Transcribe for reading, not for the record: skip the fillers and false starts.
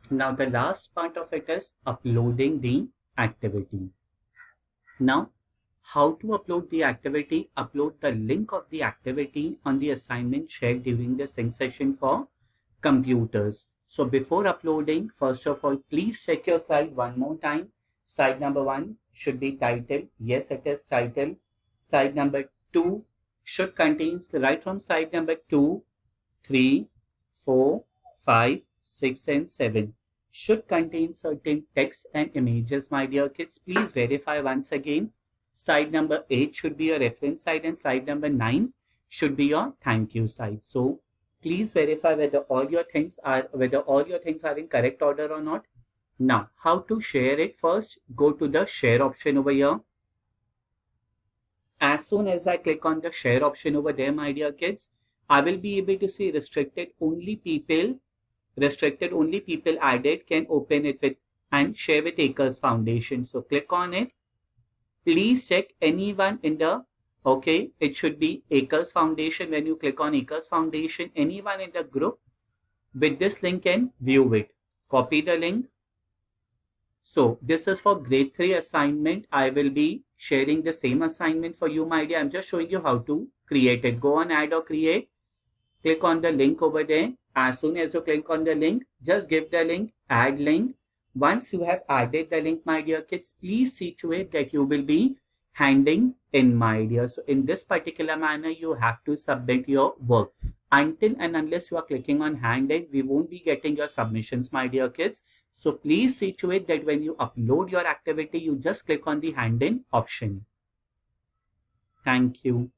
Now the last part of it is uploading the activity. Now, how to upload the activity? Upload the link of the activity on the assignment shared during the sync session for computers. So before uploading, first of all, please check your slide one more time. Slide number 1 should be titled. Yes, it is titled. Slide number 2 should contain, right from slide number 2, 3, 4, 5, 6, and 7 should contain certain text and images, my dear kids. Please verify once again. Slide number 8 should be a reference slide and slide number 9 should be your thank you slide. So please verify whether all your things are in correct order or not. Now, how to share it? First, go to the share option over here. As soon as I click on the share option over there, my dear kids, I will be able to see restricted only people added can open it with and share with Acres Foundation. So click on it. Please check anyone in the, okay, it should be Acres Foundation. When you click on Acres Foundation, anyone in the group with this link can view it. Copy the link. So this is for grade 3 assignment. I will be sharing the same assignment for you, my dear. I'm just showing you how to create it. Go on add or create. Click on the link over there. As soon as you click on the link, just give the link, add link. Once you have added the link, my dear kids, please see to it that you will be handing in, my dear. So in this particular manner, you have to submit your work. Until and unless you are clicking on hand in, we won't be getting your submissions, my dear kids. So please see to it that when you upload your activity, you just click on the hand in option. Thank you.